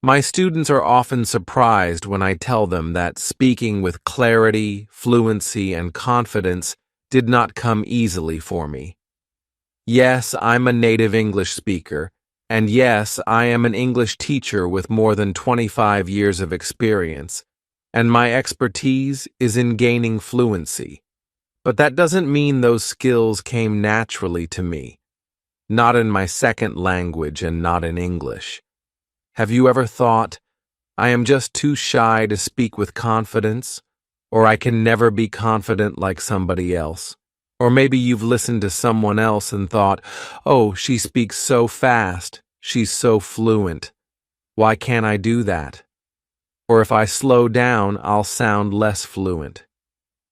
My students are often surprised when I tell them that speaking with clarity, fluency, and confidence did not come easily for me. Yes, I'm a native English speaker, and yes, I am an English teacher with more than 25 years of experience, and my expertise is in gaining fluency. But that doesn't mean those skills came naturally to me, not in my second language and not in English. Have you ever thought, I am just too shy to speak with confidence, or I can never be confident like somebody else? Or maybe you've listened to someone else and thought, oh, she speaks so fast, she's so fluent. Why can't I do that? Or if I slow down, I'll sound less fluent.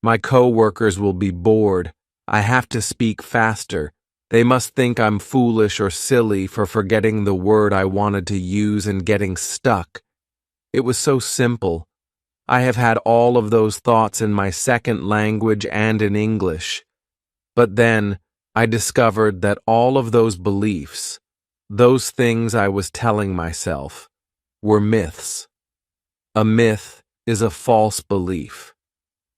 My coworkers will be bored. I have to speak faster. They must think I'm foolish or silly for forgetting the word I wanted to use and getting stuck. It was so simple. I have had all of those thoughts in my second language and in English. But then I discovered that all of those beliefs, those things I was telling myself, were myths. A myth is a false belief.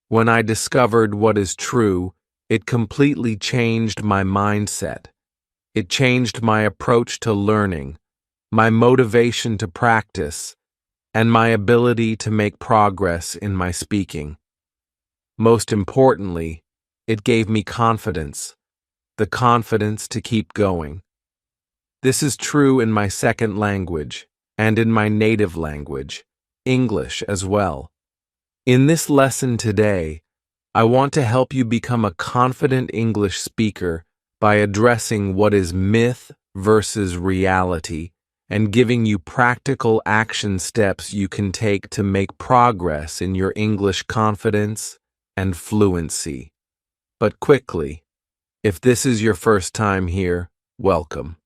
When I discovered what is true, it completely changed my mindset. It changed my approach to learning, my motivation to practice, and my ability to make progress in my speaking. Most importantly, it gave me confidence, the confidence to keep going. This is true in my second language and in my native language, English as well. In this lesson today, I want to help you become a confident English speaker by addressing what is myth versus reality and giving you practical action steps you can take to make progress in your English confidence and fluency. But quickly, if this is your first time here, welcome.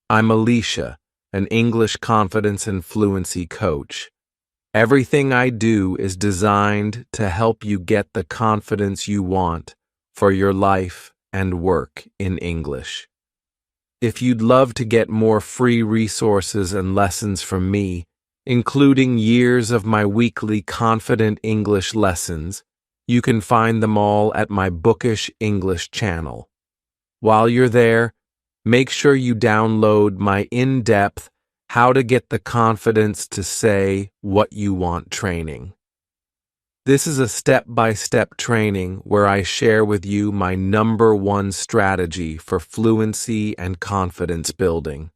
I'm Alicia, an English confidence and fluency coach. Everything I do is designed to help you get the confidence you want for your life and work in English. If you'd love to get more free resources and lessons from me, including years of my weekly Confident English lessons, you can find them all at my Bookish English channel. While you're there, make sure you download my in-depth How to Get the Confidence to Say What You Want training. This is a step-by-step training where I share with you my #1 strategy for fluency and confidence building.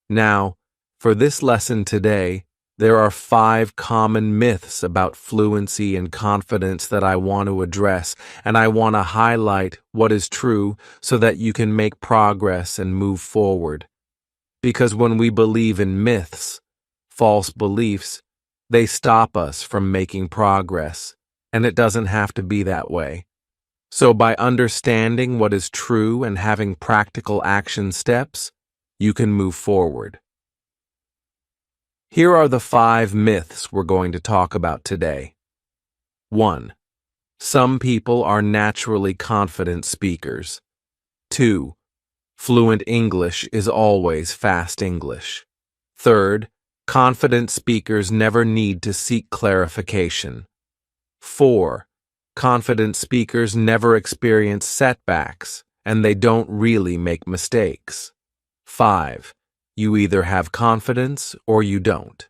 Now, for this lesson today, there are 5 common myths about fluency and confidence that I want to address, and I want to highlight what is true so that you can make progress and move forward. Because when we believe in myths, false beliefs, they stop us from making progress, and it doesn't have to be that way. So by understanding what is true and having practical action steps, you can move forward. Here are the 5 myths we're going to talk about today. 1. Some people are naturally confident speakers. 2. Fluent English is always fast English. 3rd, confident speakers never need to seek clarification. 4. Confident speakers never experience setbacks, and they don't really make mistakes. 5. You either have confidence or you don't.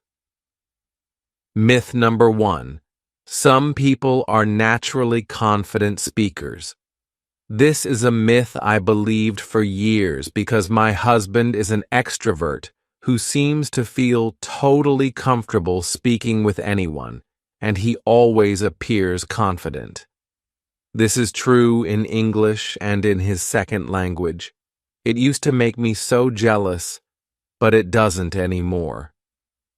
Myth number 1. Some people are naturally confident speakers. This is a myth I believed for years because my husband is an extrovert who seems to feel totally comfortable speaking with anyone, and he always appears confident. This is true in English and in his second language. It used to make me so jealous, but it doesn't anymore.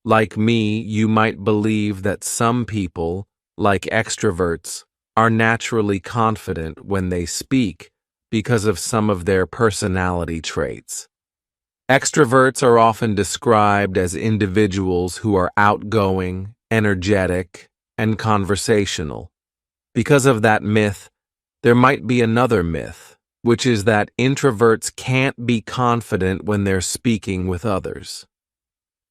Like me, you might believe that some people, like extroverts, are naturally confident when they speak because of some of their personality traits. Extroverts are often described as individuals who are outgoing, energetic, and conversational. Because of that myth, there might be another myth, which is that introverts can't be confident when they're speaking with others.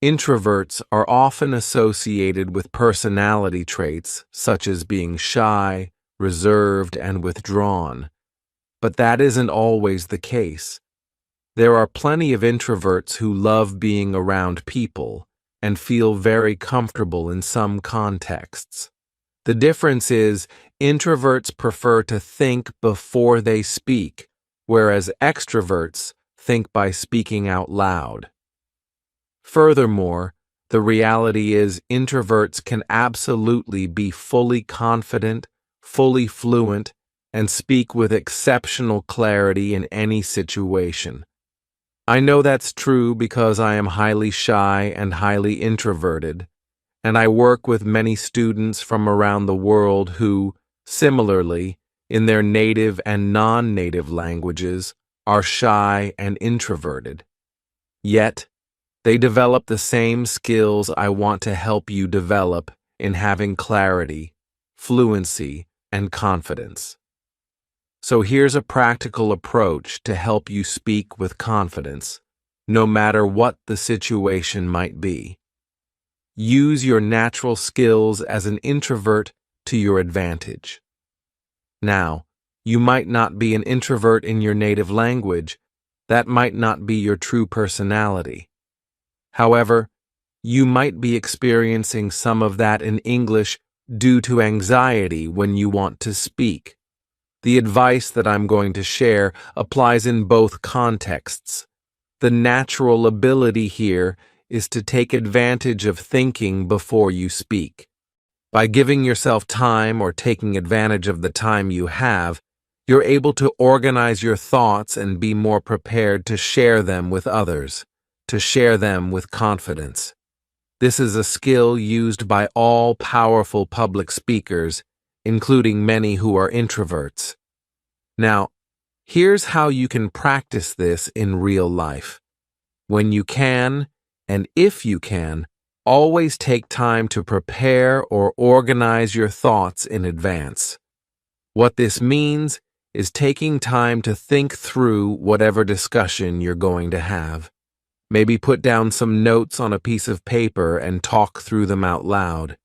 Introverts are often associated with personality traits such as being shy, reserved, and withdrawn. But that isn't always the case. There are plenty of introverts who love being around people and feel very comfortable in some contexts. The difference is introverts prefer to think before they speak, whereas extroverts think by speaking out loud. Furthermore, the reality is introverts can absolutely be fully confident, fully fluent, and speak with exceptional clarity in any situation. I know that's true because I am highly shy and highly introverted, and I work with many students from around the world who, similarly, in their native and non-native languages, are shy and introverted. Yet, they develop the same skills I want to help you develop in having clarity, fluency, and confidence. So here's a practical approach to help you speak with confidence, no matter what the situation might be. Use your natural skills as an introvert to your advantage. Now, you might not be an introvert in your native language. That might not be your true personality. However, you might be experiencing some of that in English due to anxiety when you want to speak. The advice that I'm going to share applies in both contexts. The natural ability here is to take advantage of thinking before you speak. By giving yourself time or taking advantage of the time you have, you're able to organize your thoughts and be more prepared to share them with others, to share them with confidence. This is a skill used by all powerful public speakers, including many who are introverts. Now, here's how you can practice this in real life. When you can, and if you can, always take time to prepare or organize your thoughts in advance. What this means is taking time to think through whatever discussion you're going to have. Maybe put down some notes on a piece of paper and talk through them out loud.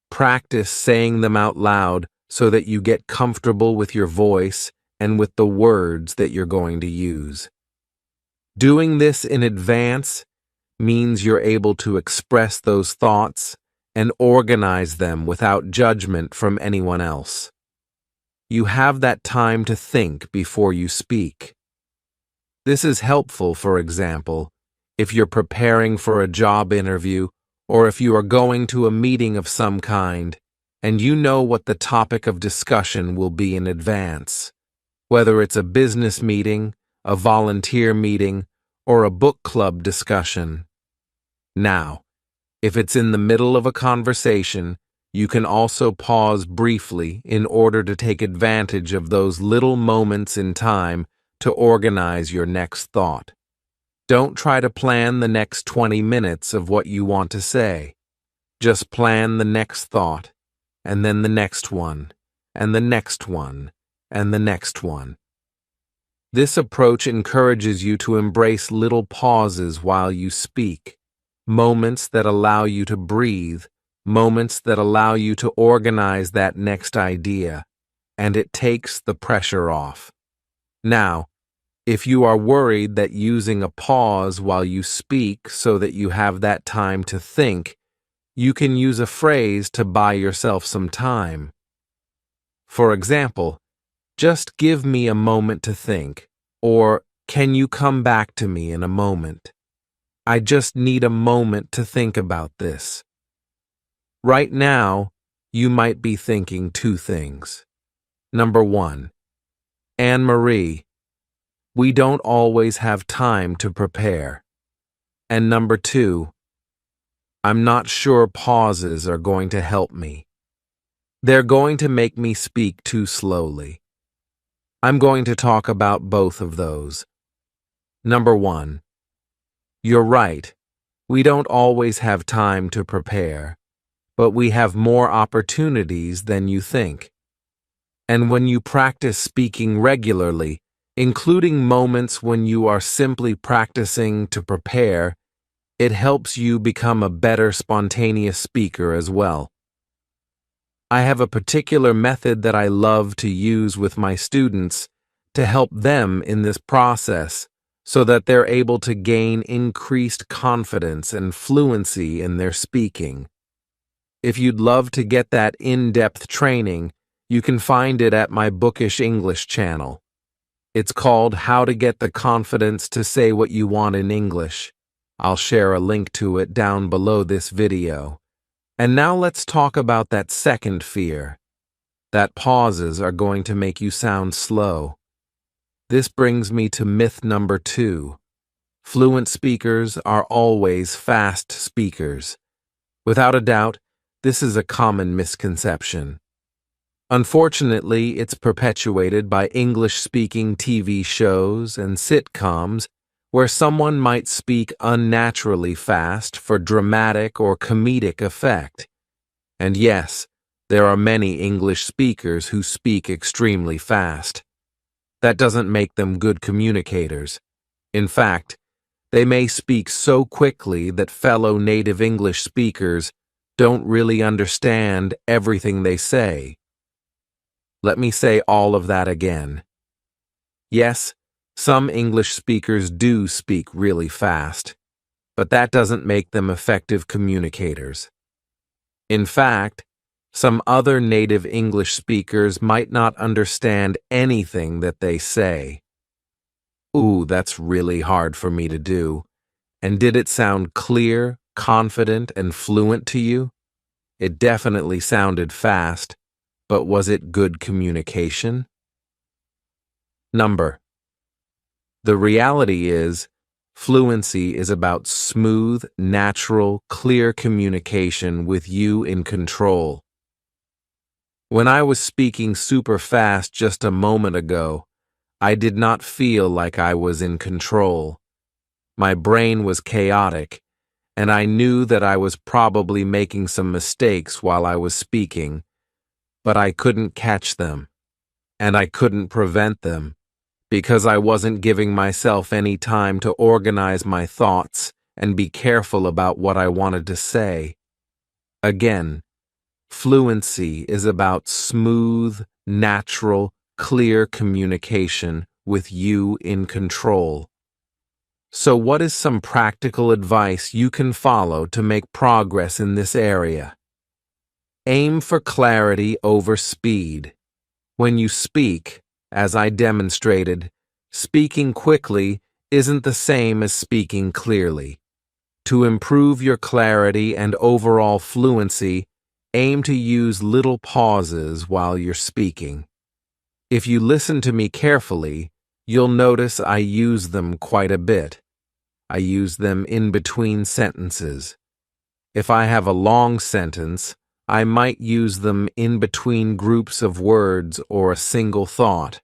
Practice saying them out loud so that you get comfortable with your voice and with the words that you're going to use. Doing this in advance means you're able to express those thoughts and organize them without judgment from anyone else. You have that time to think before you speak. This is helpful, for example, if you're preparing for a job interview or if you are going to a meeting of some kind and you know what the topic of discussion will be in advance, whether it's a business meeting, a volunteer meeting, or a book club discussion. Now, if it's in the middle of a conversation, you can also pause briefly in order to take advantage of those little moments in time to organize your next thought. Don't try to plan the next 20 minutes of what you want to say. Just plan the next thought, and then the next one, and the next one, and the next one. This approach encourages you to embrace little pauses while you speak, moments that allow you to breathe, moments that allow you to organize that next idea, and it takes the pressure off. Now, if you are worried that using a pause while you speak so that you have that time to think, you can use a phrase to buy yourself some time. For example, just give me a moment to think, or can you come back to me in a moment? I just need a moment to think about this. Right now, you might be thinking two things. Number one, Anne-Marie, we don't always have time to prepare. And number two, I'm not sure pauses are going to help me. They're going to make me speak too slowly. I'm going to talk about both of those. Number one, you're right. We don't always have time to prepare, but we have more opportunities than you think. And when you practice speaking regularly, including moments when you are simply practicing to prepare, It helps you become a better spontaneous speaker as well. I have a particular method that I love to use with my students to help them in this process so that they're able to gain increased confidence and fluency in their speaking. If you'd love to get that in-depth training, you can find it at my Bookish English channel. It's called How to Get the Confidence to Say What You Want in English. I'll share a link to it down below this video. And now let's talk about that second fear, that pauses are going to make you sound slow. This brings me to myth number 2. Fluent speakers are always fast speakers. Without a doubt, this is a common misconception. Unfortunately, it's perpetuated by English-speaking TV shows and sitcoms where someone might speak unnaturally fast for dramatic or comedic effect. And yes, there are many English speakers who speak extremely fast. That doesn't make them good communicators. In fact, they may speak so quickly that fellow native English speakers don't really understand everything they say. Let me say all of that again. Yes, some English speakers do speak really fast, but that doesn't make them effective communicators. In fact, some other native English speakers might not understand anything that they say. Ooh, that's really hard for me to do. And did it sound clear, confident, and fluent to you? It definitely sounded fast, but was it good communication? The reality is, fluency is about smooth, natural, clear communication with you in control. When I was speaking super fast just a moment ago, I did not feel like I was in control. My brain was chaotic, and I knew that I was probably making some mistakes while I was speaking, but I couldn't catch them, and I couldn't prevent them, because I wasn't giving myself any time to organize my thoughts and be careful about what I wanted to say. Again, fluency is about smooth, natural, clear communication with you in control. So what is some practical advice you can follow to make progress in this area? Aim for clarity over speed. When you speak, as I demonstrated, speaking quickly isn't the same as speaking clearly. To improve your clarity and overall fluency, aim to use little pauses while you're speaking. If you listen to me carefully, you'll notice I use them quite a bit. I use them in between sentences. If I have a long sentence, I might use them in between groups of words or a single thought.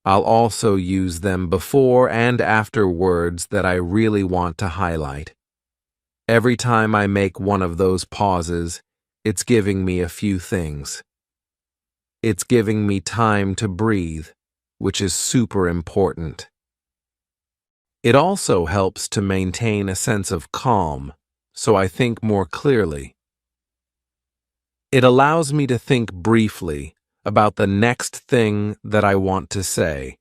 I'll also use them before and after words that I really want to highlight. Every time I make one of those pauses, it's giving me a few things. It's giving me time to breathe, which is super important. It also helps to maintain a sense of calm, so I think more clearly. It allows me to think briefly about the next thing that I want to say,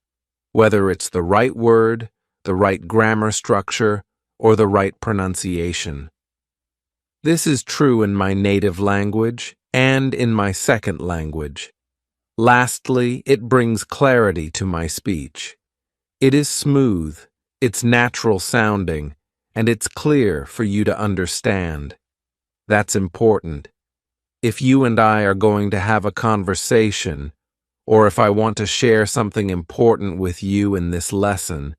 whether it's the right word, the right grammar structure, or the right pronunciation. This is true in my native language and in my second language. Lastly, it brings clarity to my speech. It is smooth, it's natural sounding, and it's clear for you to understand. That's important. If you and I are going to have a conversation, or if I want to share something important with you in this lesson,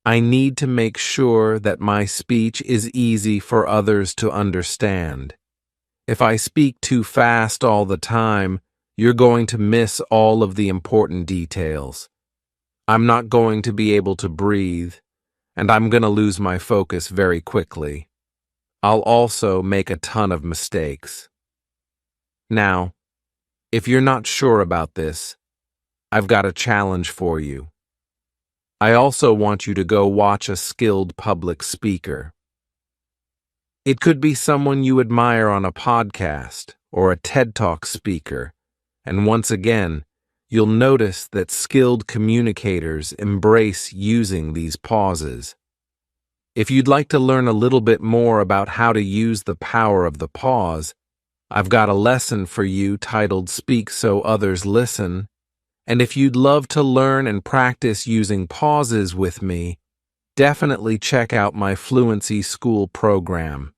I need to make sure that my speech is easy for others to understand. If I speak too fast all the time, you're going to miss all of the important details. I'm not going to be able to breathe, and I'm going to lose my focus very quickly. I'll also make a ton of mistakes. Now, if you're not sure about this, I've got a challenge for you. I also want you to go watch a skilled public speaker. It could be someone you admire on a podcast or a TED Talk speaker. And once again, you'll notice that skilled communicators embrace using these pauses. If you'd like to learn a little bit more about how to use the power of the pause, I've got a lesson for you titled Speak So Others Listen. And if you'd love to learn and practice using pauses with me, definitely check out my Fluency School program.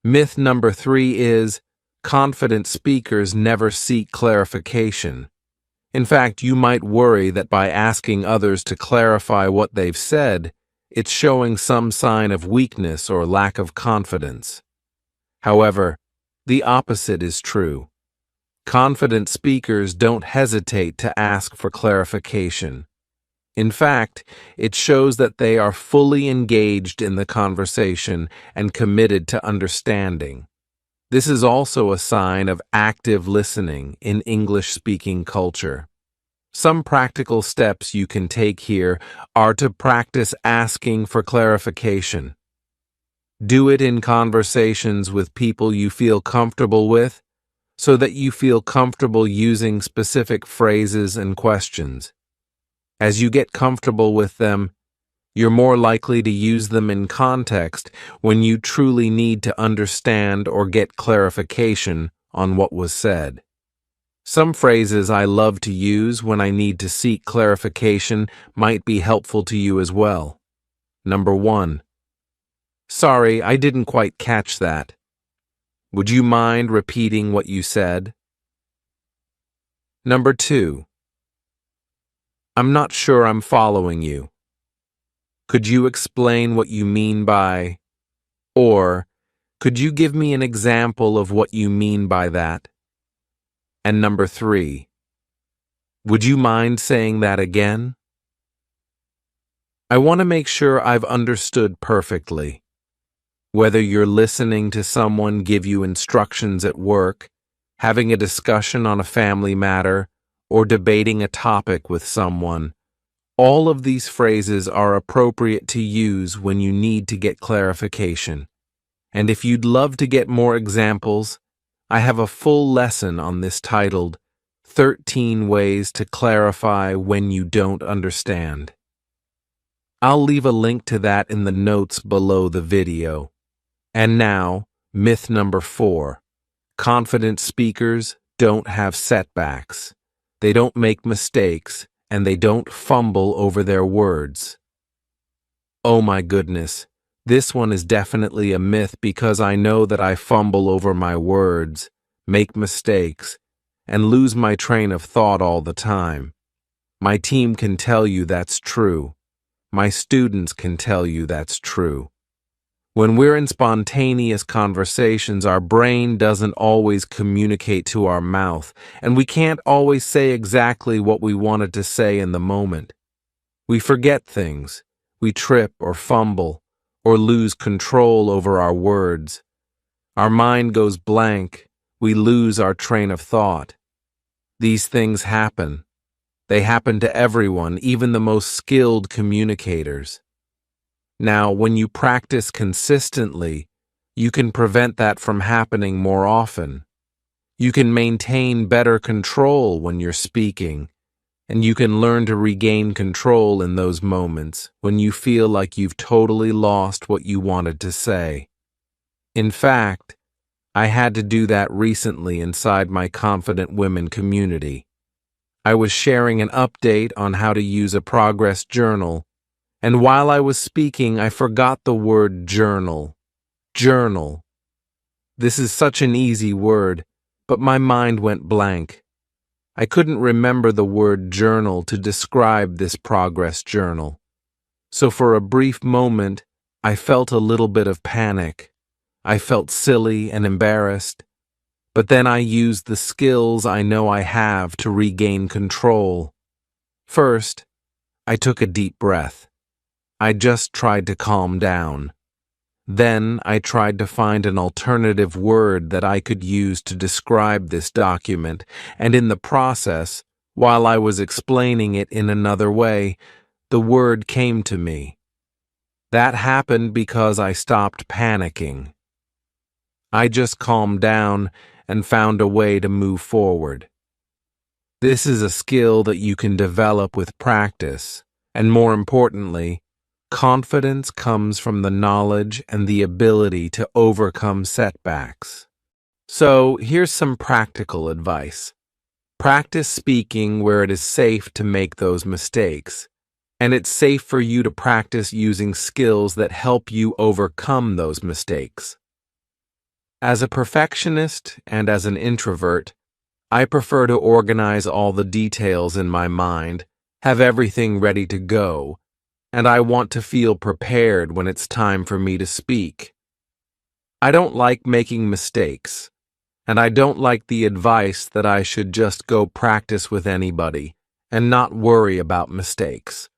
Myth number 3 is confident speakers never seek clarification. In fact, you might worry that by asking others to clarify what they've said, it's showing some sign of weakness or lack of confidence. However, the opposite is true. Confident speakers don't hesitate to ask for clarification. In fact, it shows that they are fully engaged in the conversation and committed to understanding. This is also a sign of active listening in English-speaking culture. Some practical steps you can take here are to practice asking for clarification. Do it in conversations with people you feel comfortable with, so that you feel comfortable using specific phrases and questions. As you get comfortable with them, you're more likely to use them in context when you truly need to understand or get clarification on what was said. Some phrases I love to use when I need to seek clarification might be helpful to you as well. Number 1. Sorry, I didn't quite catch that. Would you mind repeating what you said? Number 2. I'm not sure I'm following you. Could you explain what you mean by, or could you give me an example of what you mean by that? And number 3, would you mind saying that again? I want to make sure I've understood perfectly. Whether you're listening to someone give you instructions at work, having a discussion on a family matter, or debating a topic with someone, all of these phrases are appropriate to use when you need to get clarification. And if you'd love to get more examples, I have a full lesson on this titled 13 Ways to Clarify When You Don't Understand. I'll leave a link to that in the notes below the video. And now, myth number 4. Confident speakers don't have setbacks. They don't make mistakes, and they don't fumble over their words. Oh my goodness, this one is definitely a myth because I know that I fumble over my words, make mistakes, and lose my train of thought all the time. My team can tell you that's true. My students can tell you that's true. When we're in spontaneous conversations, our brain doesn't always communicate to our mouth, and we can't always say exactly what we wanted to say in the moment. We forget things, we trip or fumble, or lose control over our words. Our mind goes blank, we lose our train of thought. These things happen. They happen to everyone, even the most skilled communicators. Now, when you practice consistently, you can prevent that from happening more often. You can maintain better control when you're speaking, and you can learn to regain control in those moments when you feel like you've totally lost what you wanted to say. In fact, I had to do that recently inside my Confident Women community. I was sharing an update on how to use a progress journal, and while I was speaking, I forgot the word journal. Journal. This is such an easy word, but my mind went blank. I couldn't remember the word journal to describe this progress journal. So for a brief moment, I felt a little bit of panic. I felt silly and embarrassed. But then I used the skills I know I have to regain control. First, I took a deep breath. I just tried to calm down. Then I tried to find an alternative word that I could use to describe this document, and in the process, while I was explaining it in another way, the word came to me. That happened because I stopped panicking. I just calmed down and found a way to move forward. This is a skill that you can develop with practice, and more importantly, confidence comes from the knowledge and the ability to overcome setbacks. So, here's some practical advice. Practice speaking where it is safe to make those mistakes, and it's safe for you to practice using skills that help you overcome those mistakes. As a perfectionist and as an introvert, I prefer to organize all the details in my mind, have everything ready to go, and I want to feel prepared when it's time for me to speak. I don't like making mistakes, and I don't like the advice that I should just go practice with anybody and not worry about mistakes.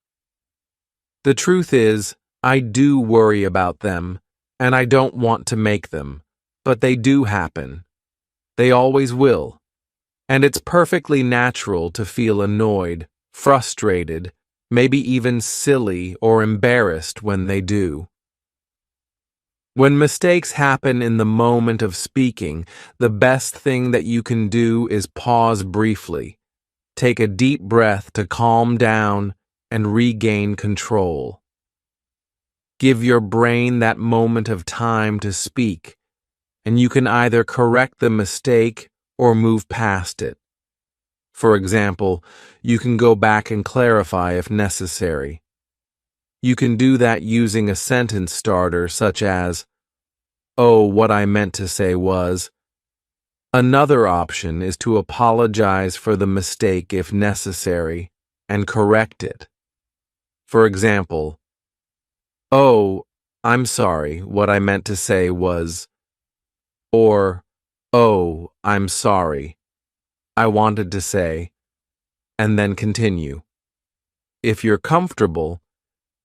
The truth is, I do worry about them, and I don't want to make them, but they do happen. They always will. And it's perfectly natural to feel annoyed, frustrated, maybe even silly or embarrassed when they do. When mistakes happen in the moment of speaking, the best thing that you can do is pause briefly, take a deep breath to calm down and regain control. Give your brain that moment of time to speak, and you can either correct the mistake or move past it. For example, you can go back and clarify if necessary. You can do that using a sentence starter such as, "Oh, what I meant to say was." Another option is to apologize for the mistake if necessary and correct it. For example, "Oh, I'm sorry, what I meant to say was," or, "Oh, I'm sorry, I wanted to say," and then continue. If you're comfortable,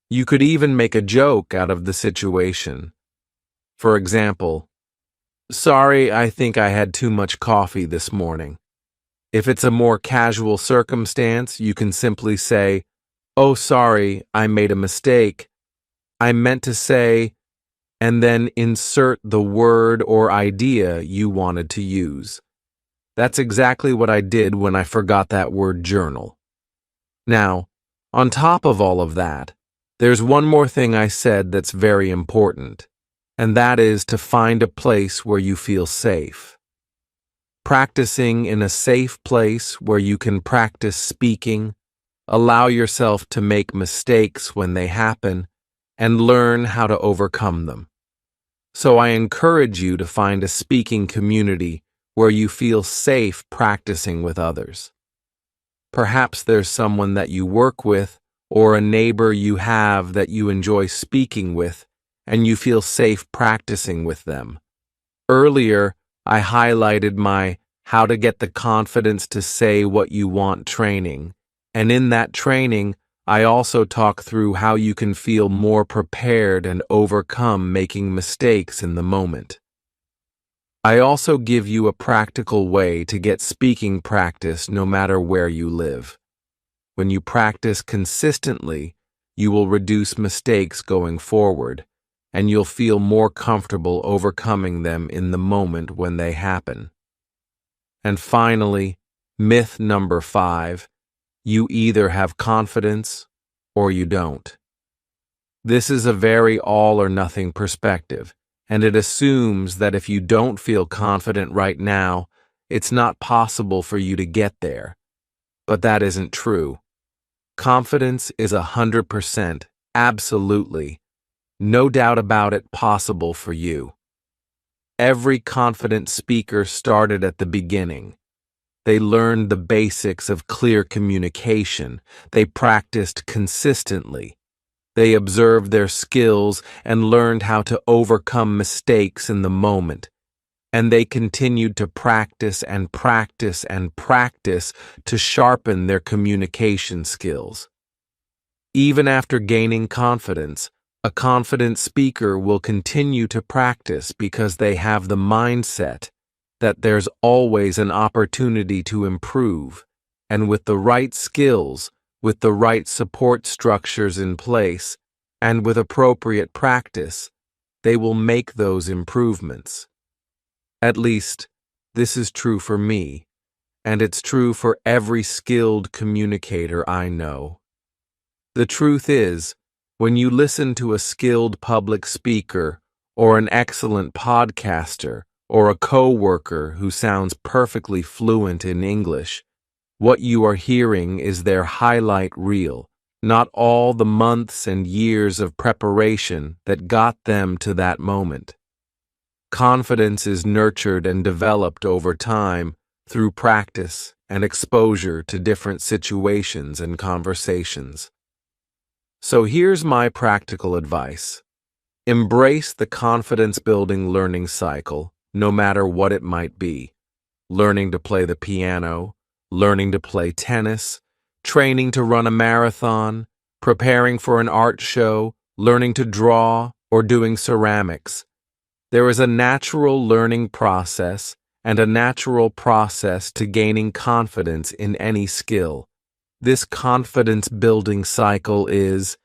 you could even make a joke out of the situation. For example, "Sorry, I think I had too much coffee this morning." If it's a more casual circumstance, you can simply say, "Oh, sorry, I made a mistake. I meant to say," and then insert the word or idea you wanted to use. That's exactly what I did when I forgot that word journal. Now, on top of all of that, there's one more thing I said that's very important, and that is to find a place where you feel safe. Practicing in a safe place where you can practice speaking, allow yourself to make mistakes when they happen, and learn how to overcome them. So I encourage you to find a speaking community where you feel safe practicing with others. Perhaps there's someone that you work with or a neighbor you have that you enjoy speaking with, and you feel safe practicing with them. Earlier, I highlighted my How to Get the Confidence to Say What You Want training, and in that training, I also talk through how you can feel more prepared and overcome making mistakes in the moment. I also give you a practical way to get speaking practice no matter where you live. When you practice consistently, you will reduce mistakes going forward, and you'll feel more comfortable overcoming them in the moment when they happen. And finally, myth number 5, you either have confidence or you don't. This is a very all or nothing perspective, and it assumes that if you don't feel confident right now, it's not possible for you to get there. But that isn't true. Confidence is 100%, absolutely, no doubt about it, possible for you. Every confident speaker started at the beginning. They learned the basics of clear communication. They practiced consistently. They observed their skills and learned how to overcome mistakes in the moment. And they continued to practice and practice and practice to sharpen their communication skills. Even after gaining confidence, a confident speaker will continue to practice because they have the mindset that there's always an opportunity to improve, and with the right skills, with the right support structures in place, and with appropriate practice, they will make those improvements. At least, this is true for me, and it's true for every skilled communicator I know. The truth is, when you listen to a skilled public speaker, or an excellent podcaster, or a coworker who sounds perfectly fluent in English, what you are hearing is their highlight reel, not all the months and years of preparation that got them to that moment. Confidence is nurtured and developed over time through practice and exposure to different situations and conversations. So here's my practical advice. Embrace the confidence-building learning cycle, no matter what it might be. Learning to play the piano, learning to play tennis, training to run a marathon, preparing for an art show, learning to draw, or doing ceramics. There is a natural learning process and a natural process to gaining confidence in any skill. This confidence-building cycle is: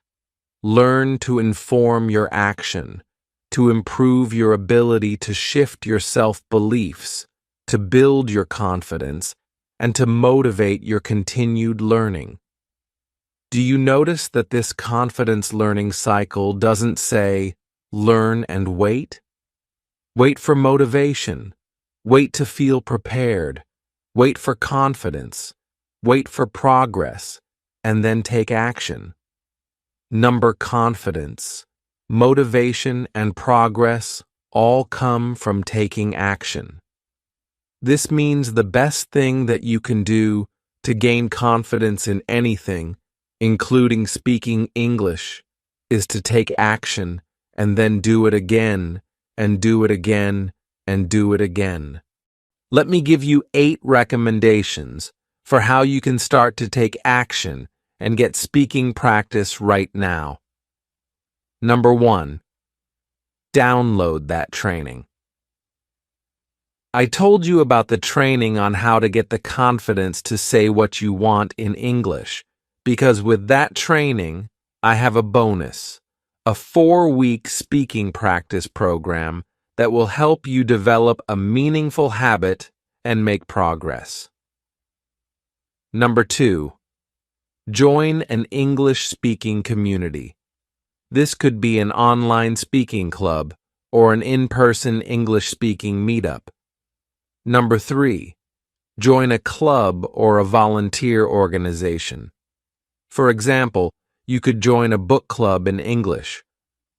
learn to inform your action, to improve your ability to shift your self-beliefs, to build your confidence, and to motivate your continued learning. Do you notice that this confidence learning cycle doesn't say, learn and wait? Wait for motivation. Wait to feel prepared. Wait for confidence. Wait for progress, and then take action. Number confidence, motivation, and progress all come from taking action. This means the best thing that you can do to gain confidence in anything, including speaking English, is to take action and then do it again, and do it again, and do it again. Let me give you 8 recommendations for how you can start to take action and get speaking practice right now. Number 1, download that training. I told you about the training on how to get the confidence to say what you want in English, because with that training, I have a bonus, a 4-week speaking practice program that will help you develop a meaningful habit and make progress. Number 2, join an English-speaking community. This could be an online speaking club or an in-person English-speaking meetup. Number 3, join a club or a volunteer organization. For example, you could join a book club in English,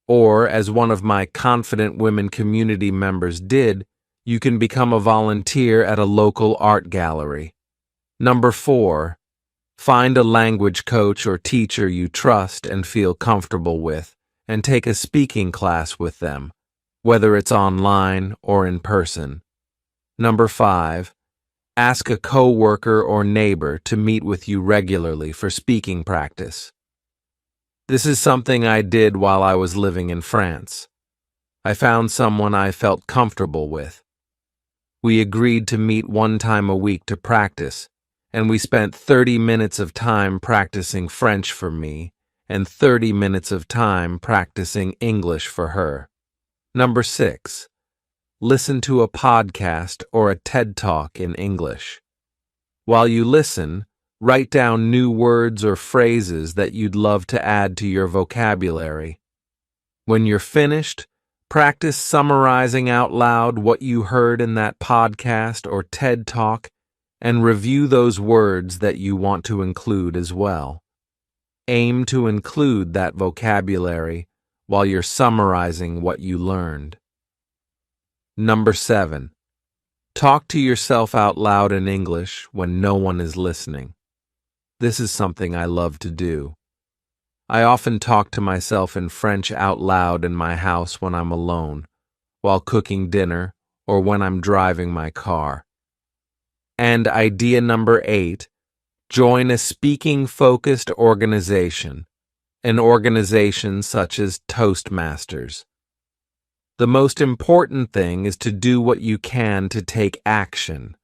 or as one of my Confident Women community members did, you can become a volunteer at a local art gallery. Number 4, find a language coach or teacher you trust and feel comfortable with, and take a speaking class with them, whether it's online or in person. Number 5, ask a coworker or neighbor to meet with you regularly for speaking practice. This is something I did while I was living in France. I found someone I felt comfortable with. We agreed to meet 1 time a week to practice, and we spent 30 minutes of time practicing French for me and 30 minutes of time practicing English for her. Number 6, listen to a podcast or a TED Talk in English. While you listen, write down new words or phrases that you'd love to add to your vocabulary. When you're finished, practice summarizing out loud what you heard in that podcast or TED Talk and review those words that you want to include as well. Aim to include that vocabulary while you're summarizing what you learned. Number 7, talk to yourself out loud in English when no one is listening. This is something I love to do. I often talk to myself in French out loud in my house when I'm alone, while cooking dinner, or when I'm driving my car. And idea number 8, join a speaking-focused organization, an organization such as Toastmasters. The most important thing is to do what you can to take action.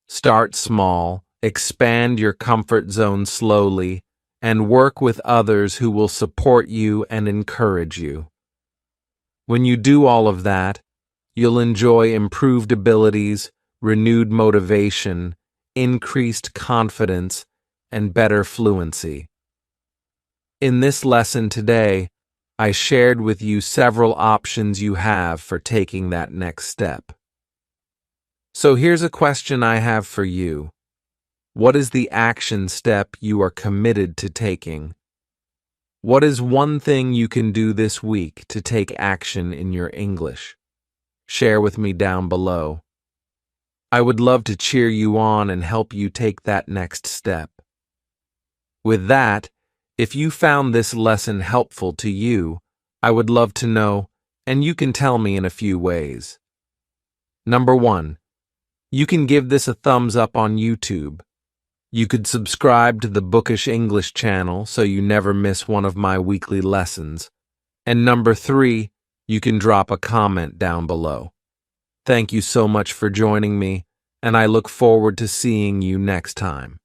Start small, expand your comfort zone slowly, and work with others who will support you and encourage you. When you do all of that, you'll enjoy improved abilities, renewed motivation, increased confidence, and better fluency. In this lesson today, I shared with you several options you have for taking that next step. So here's a question I have for you. What is the action step you are committed to taking? What is one thing you can do this week to take action in your English? Share with me down below. I would love to cheer you on and help you take that next step. With that, if you found this lesson helpful to you, I would love to know, and you can tell me in a few ways. Number 1, you can give this a thumbs up on YouTube. You could subscribe to the Bookish English channel so you never miss one of my weekly lessons. And number 3, you can drop a comment down below. Thank you so much for joining me, and I look forward to seeing you next time.